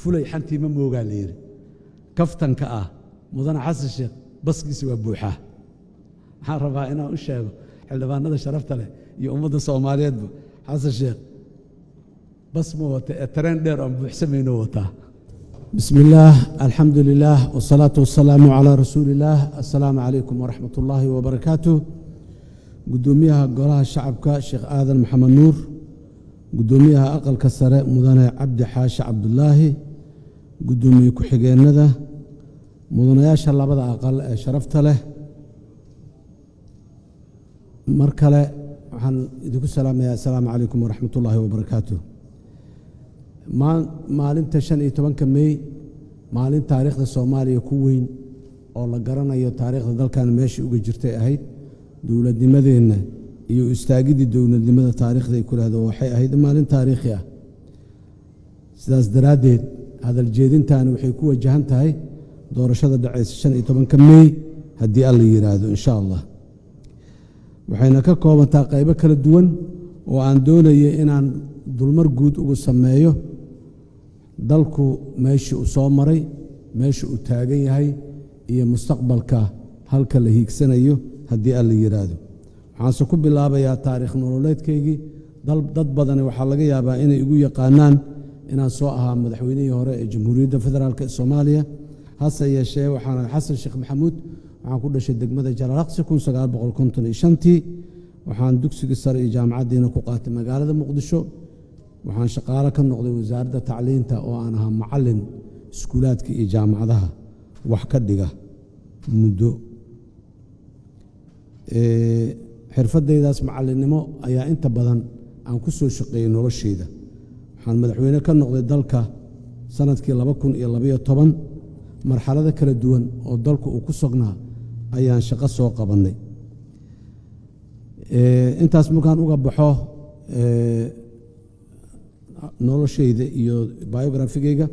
fulay xantii ma moogaa la yidhi kaftanka ah mudane xasan sheekh baskiisi waa buuxaa waxaan rabaa inaan u sheego xildhibaanada sharafta leh iyo ummadda soomaaliyeedba xasan sheekh bas ma wata ee tareen dheer aan buuxsamayno wataa بسم الله الحمد لله والصلاة والسلام على رسول الله السلام عليكم ورحمة الله وبركاته قدوميها قولها الشعب شيخ آذن محمد نور قدوميها أقل كسراء مدنى عبد حاش عبد الله قدومي كحجين ندى مدنى يا شاء الله بدأ أقل شرفت له مركلة عن يدك السلام يا السلام عليكم ورحمة الله وبركاته maalinta 15 May maalin taariikhda Soomaaliya ku weyn oo la garanayo taariikhda dalkan meeshii uga jirtay ahayd dawladnimadeena iyo istaagidii dawladnimada taariikhda ay ku leedahay waxay ahayd maalin taariikhi ah sidaas daraadeed hadal jeedintan waxay ku wajahan tahay doorashada dhacaysa 15 May hadii alla yiraahdo insha Allah waxayna ka koobantaa qaybo kala duwan oo aan doonayo inaan dulmar guud ugu sameeyo dalku meeshii uu soo maray meeshii uu taagan yahay iyo mustaqbalka halka la hiigsanayo hadii alla yiraahdo waxaan ku bilaabayaa taariikh nololeedkaygii dad badan waxa laga yaabaa inay igu yaqaanaan inaan soo ahaa madaxweynihii hore ee Jamhuuriyadda Federaalka Soomaaliya hase yeeshee waxaan Xasan Sheekh Maxamuud waxaan ku dhashay degmada Jalaaqsi 1955 waxaan dugsiga sare ee jaamacaddeena ku qaatay magaalada Muqdisho waxaan shaqaale ka noqday wasaaradda tacliinta oo aan ahaa macallin iskuulaadka iyo jaamacadaha wax ka dhiga muddo xirfadaydaas macallinnimo ayaa inta badan aan ku soo shaqeeyay noloshayda waxaan madaxweyne ka noqday dalka sanadkii 2012 marxalado kala duwan oo dalku uu ku sugnaa ayaan shaqo soo qabanay intaas markaan uga baxo noloshayda iyo biografigayga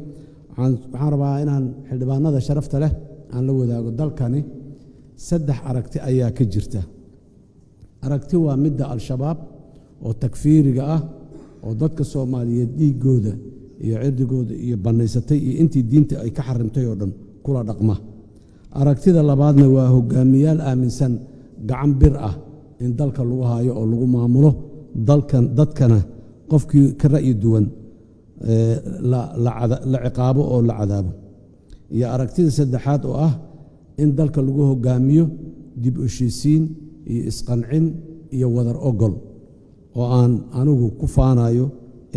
waxaan rabaa inaan xildhibaanada sharafta leh aan la wadaago dalkani 3 aragti ayaa ka jirta aragti waa midda al-shabaab oo takfiiriga ah oo dadka Soomaaliyeed dhiigooda iyo cirdigooda iyo banaysatay iyo intii diinta ay ka xarimtay oo dhan kula dhaqma aragtida labaadna waa hogaamiyaal aaminsan gacan bir ah in dalka lagu haayo oo lagu maamulo dadkana qofkii ka ra'yi duwan la ciqaabo oo la cadaabo iyo aragtida saddexaad oo ah in dalka lagu hogaamiyo dib u heshiisiin iyo isqancin iyo wadar ogol oo aan anigu ku faanayo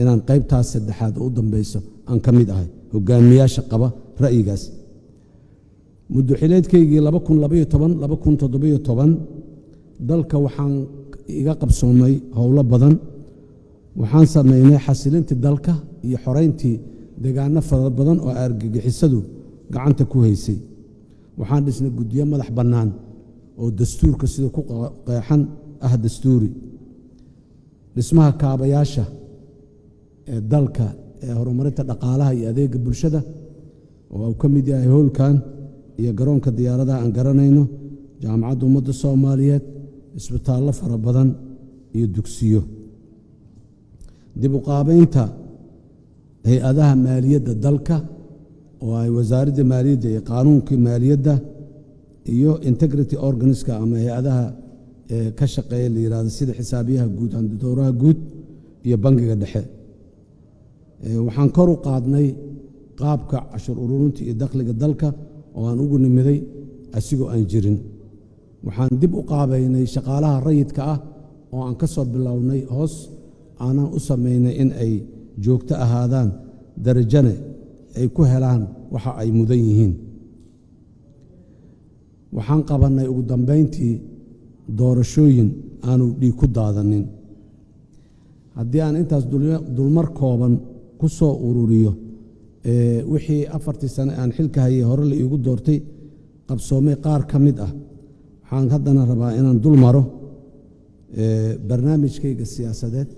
inaan qaybtaas saddexaad u dambayso aan ka mid ahay hogaamiyaasha qaba ra'yigaas muddo xileedkaygii 2012-2017 dalka waxaan iga qabsoomay howlo badan waxaan sameynay xasilintii dalka iyo xoreyntii deegaano fara badan oo argagixisadu gacanta ku haysay waxaan dhisnay guddiyo madax bannaan oo dastuurka sida ku qeexan ah dastuuri dhismaha kaabayaasha ee dalka ee horumarinta dhaqaalaha iyo adeega bulshada oo uu ka mid yahay howlkan iyo garoonka diyaaradaha aan garanayno jaamacadda ummadda Soomaaliyeed isbitaallo fara badan iyo dugsiyo dib u qaabaynta hay'adaha maaliyadda dalka oo ay wasaaradda maaliyadda iyo qaanuunka maaliyadda iyo integrity organiska ama hay'adaha ka shaqeeya la yiraahdo sida xisaabiyaha guud handooraha guud iyo bangiga dhexe waxaan kor u qaadnay qaabka cashur ururinta iyo dakhliga dalka oo aan ugu nimiday asigoo aan jirin waxaan dib u qaabaynay shaqaalaha rayidka ah oo aan ka soo bilownay hoos aanan u sameynay in ay joogto ahaadaan darajane ay ku helaan waxa ay mudan yihiin waxaan qabanay ugu dambeyntii doorashooyin aanu dhiig ku daadanin haddii aan intaas dulmar kooban ku soo ururiyo wixii 4 sano aan xilka hayay hore la iigu doortay qabsoomay qaar ka mid ah waxaan haddana rabaa inaan dul maro barnaamijkayga siyaasadeed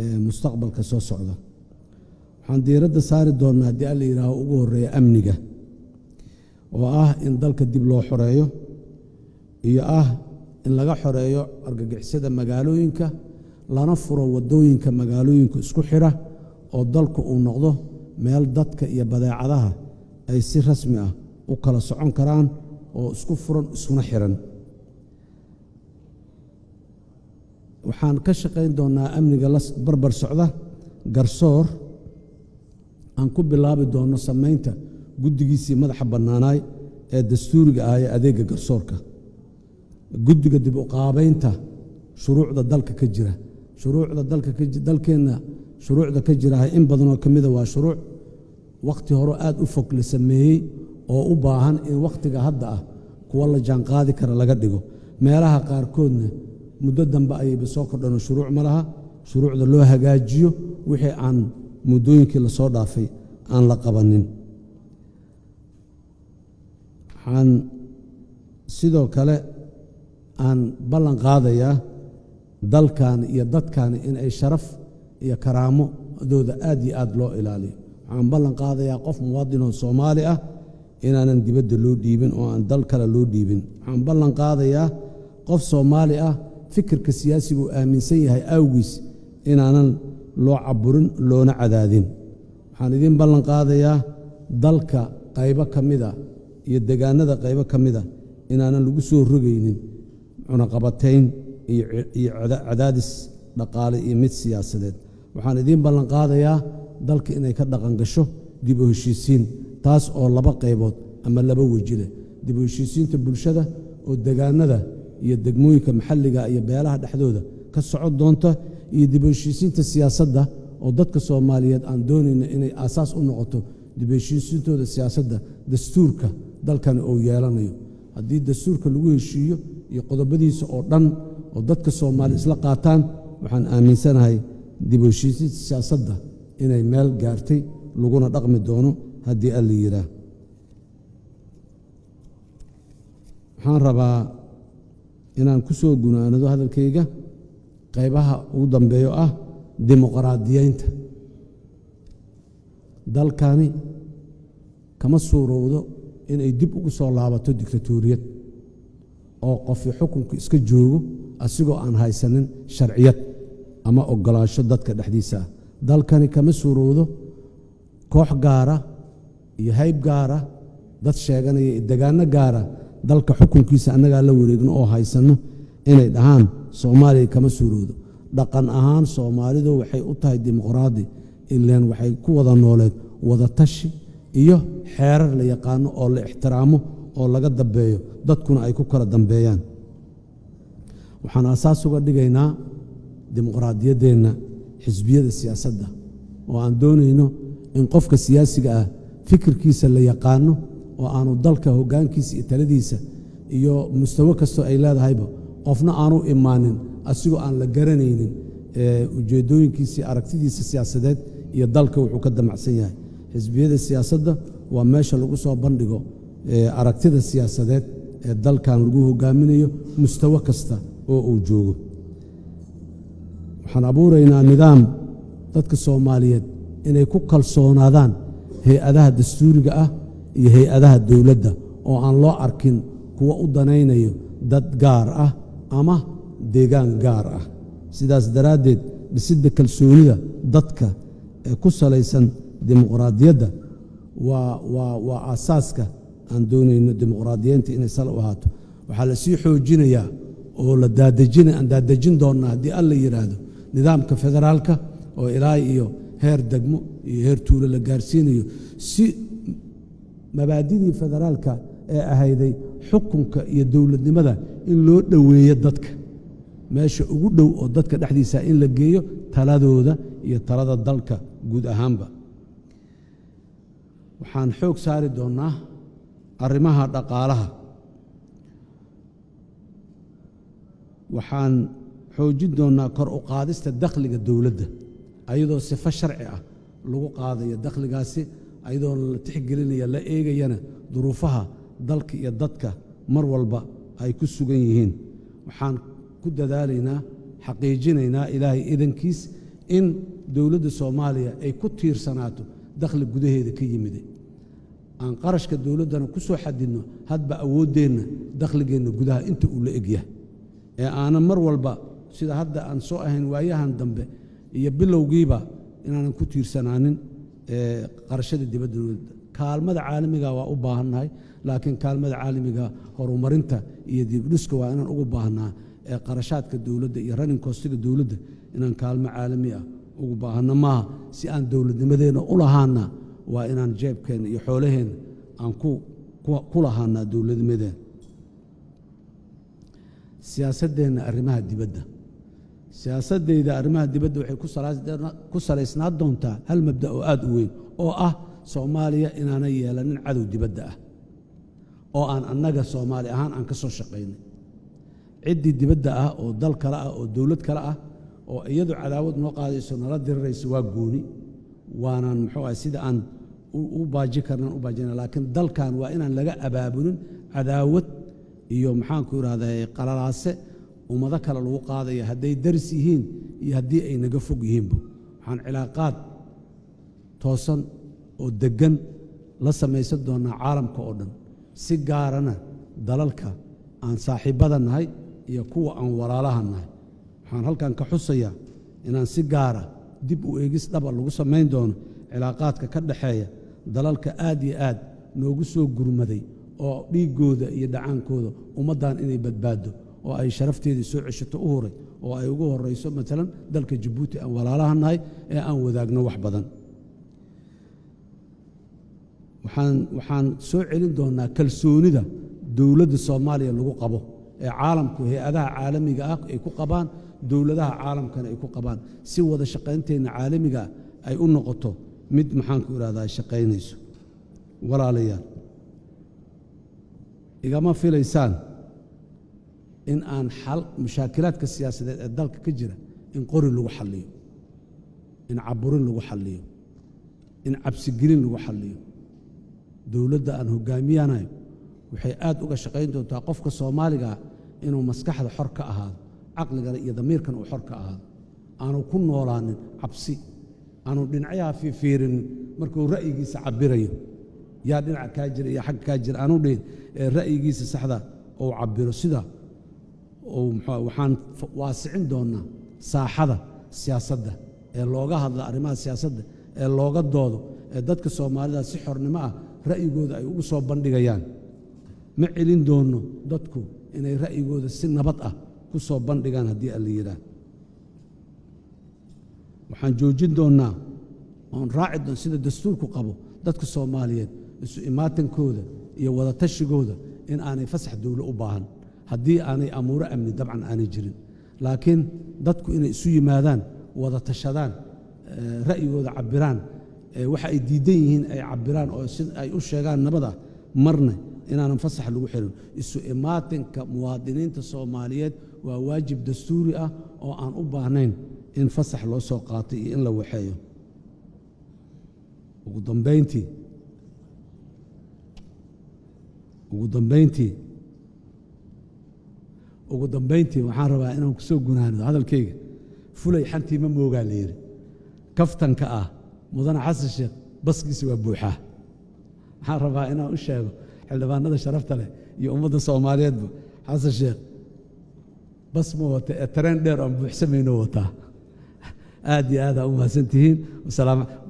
ee mustaqbalka soo socda waxaan diiradda saari doonaa haddii alla yidhaaho ugu horreeya amniga oo ah in dalka dib loo xoreeyo iyo ah in laga xoreeyo argagixisada magaalooyinka lana furo wadooyinka magaalooyinka isku xira oo dalku uu noqdo meel dadka iyo badeecadaha ay si rasmi ah u kala socon karaan oo isku furan isuna xiran. waxaan ka shaqayn doonaa amniga la barbar socda garsoor aan ku bilaabi doono samaynta guddigiisii madaxa bannaanaay ee dastuuriga ah ee adeegga garsoorka, guddiga dib u qaabaynta shuruucda dalka ka jira. shuruucda dalkeenna shuruucda ka jira in badanoo ka mida waa shuruuc wakhti hore aad u fog la sameeyey oo u baahan in wakhtiga hadda ah kuwa la jaanqaadi kara laga dhigo. meelaha qaarkoodna muddo dambe ayayba soo kordhano shuruuc ma laha, shuruucda loo hagaajiyo wixii aan muddooyinkii lasoo dhaafay aan la qabanin. waxaan sidoo kale aan ballan qaadayaa dalkan iyo dadkan in ay sharaf iyo karaamadooda aad iyo aad loo ilaaliyo. waxaan ballan qaadayaa qof muwaadinoo Soomaali ah inaanan dibadda loo dhiibin oo aan dal kale loo dhiibin. waxaan ballan qaadayaa qof Soomaali ah fikirka siyaasiga uu aaminsan yahay awgiis inaanan loo caburin loona cadaadin. waxaan idin ballan qaadayaa dalka qaybo ka mida iyo deegaanada qaybo ka mida inaanan lagu soo rogaynin cunaqabatayn iyo cadaadis dhaqaale iyo mid siyaasadeed. waxaan idin ballan qaadayaa dalka inay ka dhaqan gasho dib u heshiisiin, taas oo laba qaybood ama laba weji leh: dib u heshiisiinta bulshada oo deegaanada iyo degmooyinka maxalliga iyo beelaha dhexdooda ka socon doonta, iyo dib u heshiisiinta siyaasadda oo dadka Soomaaliyeed aan doonayna inay aasaas u noqoto dib u heshiisiintooda siyaasadda dastuurka dalkan uu yeelanayo. haddii dastuurka lagu heshiiyo iyo qodobadiisa oo dhan oo dadka Soomaali isla qaataan, waxaan aaminsanahay dib u heshiisiinta siyaasadda inay meel gaartay laguna dhaqmi doono haddii alla yidhaah. waxaan rabaa inaan ku soo gunaanado hadalkayga qaybaha ugu dambeeyo ah dimuqraadiyeynta. dalkani kama suurowdo inay dib ugu soo laabato diktatoriyad oo qofi xukunka iska joogo asigoo aan haysanin sharciyad ama ogolaansho dadka dhexdiisa ah. dalkani kama suurowdo koox gaara iyo hayb gaara, dad sheeganaya iyo degaano gaara dalka xukunkiisa annagaa la wareegno oo haysanno inay dhahaan Soomaaliya kama suurowdo. dhaqan ahaan Soomaalidu waxay u tahay dimuqraadi, ileen waxay ku wada nooleed wada tashi iyo xeerar la yaqaano oo la ixtiraamo oo laga dambeeyo, dadkuna ay ku kala dambeeyaan. waxaan asaas uga dhigaynaa dimuqraadiyaddeenna xisbiyada siyaasadda oo aan doonayno in qofka siyaasiga ah fikirkiisa la yaqaano oo aanu dalka hoggaankiisa iyo taladiisa iyo mustawo kastoo ay leedahayba qofna aanu imaanin asigoo aan la garanaynin ujeeddooyinkiisa iyo aragtidiisa siyaasadeed iyo dalka wuxuu ka damacsan yahay. xisbiyada siyaasadda waa meesha lagu soo bandhigo aragtida siyaasadeed ee dalkan lagu hoggaaminayo mustawo kasta oo uu joogo. waxaan abuuraynaa nidaam dadka Soomaaliyeed inay ku kalsoonaadaan hay-adaha dastuuriga ah iyo hay-adaha dowladda oo aan loo arkin kuwa u danaynayo dad gaar ah ama deegaan gaar ah. sidaas daraaddeed dhisidda kalsoonida dadka ee ku salaysan dimuqraadiyadda waa aasaaska aan doonayno dimuqraadiyeynta inay sal u ahaato. waxaa la sii xoojinayaa oo aan daadejin doonnaa haddii alla yidhaahdo nidaamka federaalka oo ilaa iyo heer degmo iyo heer tuulo la gaarsiinayo, si mabaadidii federaalka ee ahayday xukunka iyo dowladnimada in loo dhoweeyo dadka meesha ugu dhow oo dadka dhexdiisa in la geeyo taladooda iyo talada dalka guud ahaanba. waxaan xoog saari doonnaa arrimaha dhaqaalaha. waxaan xoojin doonnaa kor u qaadista dakhliga dowladda ayadoo sifo sharci ah lagu qaadayo dakhligaasi, ayadoo la tixgelinaya la eegayana duruufaha dalka iyo dadka mar walba ay ku sugan yihiin. waxaan ku dadaalaynaa xaqiijinaynaa ilaahay idankiis in dowladda Soomaaliya ay ku tiirsanaato dakhli gudaheeda ka yimid, aan qarashka dowladdana ku soo xadidno hadba awooddeenna dakhligeenna gudaha inta uu la egyahay, ee aanan mar walba sida hadda aan soo ahayn waayahan dambe iyo bilowgiiba inaanan ku tiirsanaanin qarashada dibadda kaalmada caalamiga waa u baahannahay laakiin kaalmada caalamiga horumarinta iyo dibdhiska waa inaan ugu baahnaa qarashaadka dowladda iyo running costiga dowladda inaan kaalmo caalami ah ugu baahano maaha si aan dowladnimadeena u lahaana waa inaan jeebkeena iyo xoolaheena aan ku lahaanaa dowladnimadeena siyaasaddeena arrimaha dibadda siyaasadeyda arrimaha dibadda waxay ku salaysnaan doontaa hal mabda oo aad u weyn oo ah Soomaaliya inaanay yeelanin cadow dibadda ah oo aan annaga Soomaali ahaan aan ka soo shaqeynay ciddii dibadda ah oo dal kale ah oo dowlad kale ah oo iyadu cadaawad noo qaadayso nala dirirayso waa gooni waanaan muxuu ahay sida aan u baaji karnaan u baajina laakiin dalkan waa inaan laga abaabulin cadaawad iyo maxaan ku yiraahdaa qalalaase ummado kale lagu qaadaya hadday daris yihiin iyo haddii ay naga fog yihiinba waxaan cilaaqaad toosan oo deggan la samaysan doonaa caalamka oo dhan si gaarana dalalka aan saaxiibbada nahay iyo kuwa aan walaalaha nahay waxaan halkan ka xusayaa inaan si gaara dib u eegis dhaba lagu samayn doono cilaaqaadka ka dhaxeeya dalalka aad iyo aad noogu soo gurmaday oo dhiiggooda iyo dhacaankooda ummaddan inay badbaado oo ay sharafteedii soo ceshato u huray oo ay ugu horrayso maalan dalka Jabuuti aan walaalaha nahay ee aan wadaagno wax badan waxaan soo celin doonaa kalsoonida dowladda Soomaaliya lagu qabo ee caalamku hay'adaha caalamiga ah ay ku qabaan dowladaha caalamkana ay ku qabaan si wada shaqaynteena caalamiga ay u noqoto mid maxaan ku iraahdaa shaqaynayso walaalayaal igama filaysaan in aan xal mushaakilaadka siyaasadeed ee dalka ka jira in qori lagu xalliyo in caburin lagu xalliyo in cabsigelin lagu xalliyo dowladda aan hogaamiyanayo waxay aad uga shaqayn doontaa qofka Soomaaliga inuu maskaxda xor ka ahaado caqliga iyo damiirkan uu xor ka ahaado aanu ku noolaanin cabsi aanu dhinacyaha fiirin markuu ra'yigiisa cabirayo yaa dhinac ka jira iyo xag ka jira aanu dheyn ra'yigiisa saxda oo cabiro sida oo waxaan waasicin doonaa saaxada siyaasadda ee looga hadla arrimaha siyaasadda ee looga doodo ee dadka Soomaalida si xornimo ah ra'yigooda ay ugu soo bandhigayaan ma celin doono dadku inay ra'yigooda si nabad ah ku soo bandhigaan haddii aan la yiraahdo waxaan joojin doonaa oon raaci doon sida dastuurku qabo dadka Soomaaliyeed isu imaatankooda iyo wada tashigooda in aanay fasax dawlo u baahan haddii aanay amuuro amni dabcan aanay jirin laakiin dadku inay isu yimaadaan wada tashadaan ra'yigooda cabiraan waxa ay diidan yihiin ay cabiraan oo si ay u sheegaan nabada marna inaanan fasax lagu xirin isu imaatinka muwaadiniinta Soomaaliyeed waa waajib dastuuri ah oo aan u baahnayn in fasax loo soo qaatay iyo in la waxeeyo ugu dambeyntii waxaan rabaa inaan ku soo gunaano hadalkayga fulay xantii ma moogaa la yiri kaftanka ah mudane xasan sheekh baskiisa waa buuxaa waxaan rabaa inaan u sheego xildhibaanada sharafta leh iyo ummadda Soomaaliyeedba xasan sheekh bas ma wata tareen dheer aan buuxsamayno wataa aad iyo aad u mahadsantihiin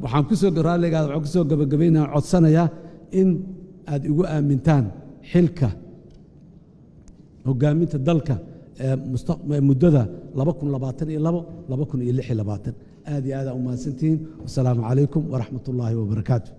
waxaan ku soo raalligaada waxaan ku soo gabagabaynaa codsanayaa in aad igu aamintaan xilka hogaaminta dalka muddada 2022-2026 aad iyo aad u mahadsantihiin. Wassalaamu calaykum waraxmatullaahi wabarakaatu.